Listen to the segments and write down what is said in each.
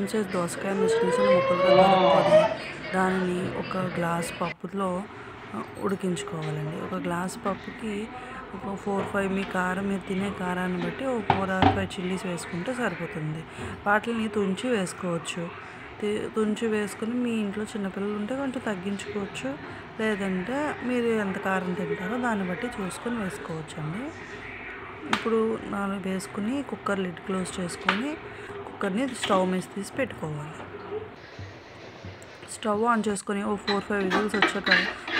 Medium size దోసకాయని చిన్న చిన్న ముక్కలుగా తరుక్కొని దానిని ఒక గ్లాస్ పప్పులో ఉడికించుకోవాలండి. ఒక గ్లాస్ పప్పుకి ఒక 4-5 మీ కారం మీరు తినే కారాన్ని బట్టి ఒక 4-5 చిల్లీస్ వేసుకుంటే సరిపోతుంది. వాటిని తుంచి వేసుకోవచ్చు. తుంచి వేసుకొని మీ ఇంట్లో చిన్నపిల్లలు ఉంటే కొంచెం తగ్గించుకోవచ్చు. లేదంటే మీరు ఎంత కారం తింటారో దాన్ని బట్టి చూసుకొని వేసుకోవచ్చండి. ఇప్పుడు 4 వేసుకుని కుక్కర్ లిడ్ క్లోజ్ చేసుకొని కుక్కర్ని స్టవ్ మీద తీసి పెట్టుకోవాలి. స్టవ్ ఆన్ చేసుకొని ఓ 4-5 విజిల్స్ వచ్చాక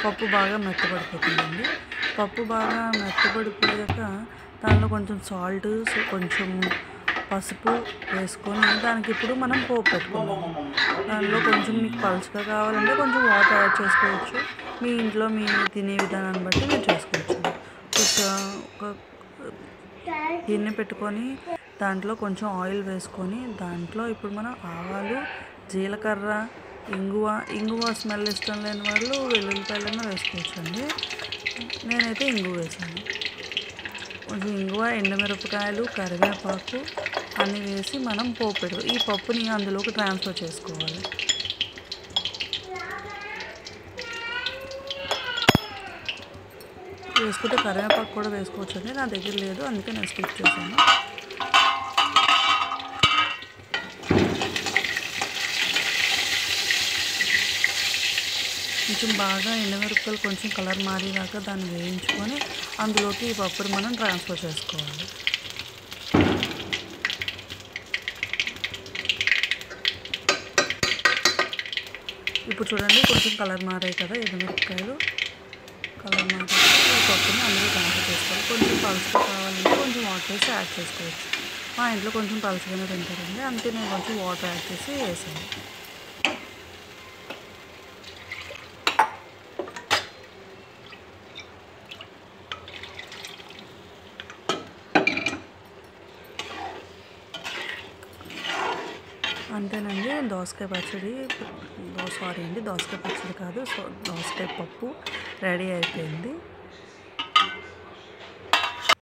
పప్పు బాగా మెత్తబడిపోతుందండి. పప్పు బాగా మెత్తబడిపోయాక దానిలో కొంచెం సాల్ట్, కొంచెం పసుపు వేసుకొని దానికి ఇప్పుడు మనం పోపు పెట్టుకున్నాం. దానిలో కొంచెం మీకు పలుచగా కావాలంటే కొంచెం వాటర్ యాడ్ చేసుకోవచ్చు. మీ ఇంట్లో మీ తినే విధానాన్ని బట్టి మీరు చేసుకోవచ్చు. ఒక గిన్నె పెట్టుకొని దాంట్లో కొంచెం ఆయిల్ వేసుకొని దాంట్లో ఇప్పుడు మనం ఆవాలు, జీలకర్ర, ఇంగువ స్మెల్ ఇష్టం లేని వాళ్ళు వెల్లుల్లిపాయలైనా వేసుకోవచ్చండి. నేనైతే ఇంగువ వేసాను. కొంచెం ఇంగువ, ఎండుమిరపకాయలు, కరివేపాకు అన్నీ వేసి మనం పోపు ఈ పప్పుని అందులోకి ట్రాన్స్ఫర్ చేసుకోవాలి. వేసుకుంటే కరివేపాకు కూడా వేసుకోవచ్చండి. నా దగ్గర లేదు, అందుకే నేను స్కిప్ చేశాను. కొంచెం బాగా ఎండుమిరపకాయలు కొంచెం కలర్ మారేదాకా దాన్ని వేయించుకొని అందులోకి ఈ పప్పుని మనం ట్రాన్స్ఫర్ చేసుకోవాలి. ఇప్పుడు చూడండి కొంచెం కలర్ మారాయి కదా ఎండుమిరపకాయలు. కలర్ మారాక ఈ పప్పుని అందులో ట్రాన్స్ఫర్ చేసుకోవాలి. కొంచెం పలుచగా కావాలంటే కొంచెం వాటర్ వేసి యాడ్ చేసుకోవచ్చు. మా ఇంట్లో కొంచెం పలుచగానే తింటారండి, అందుకే నేను కొంచెం వాటర్ యాడ్ చేసి వేసాను. అంతేనండి, దోసకాయ పచ్చడి దోసకాయ పచ్చడి కాదు, దోసకాయ పప్పు రెడీ అయిపోయింది.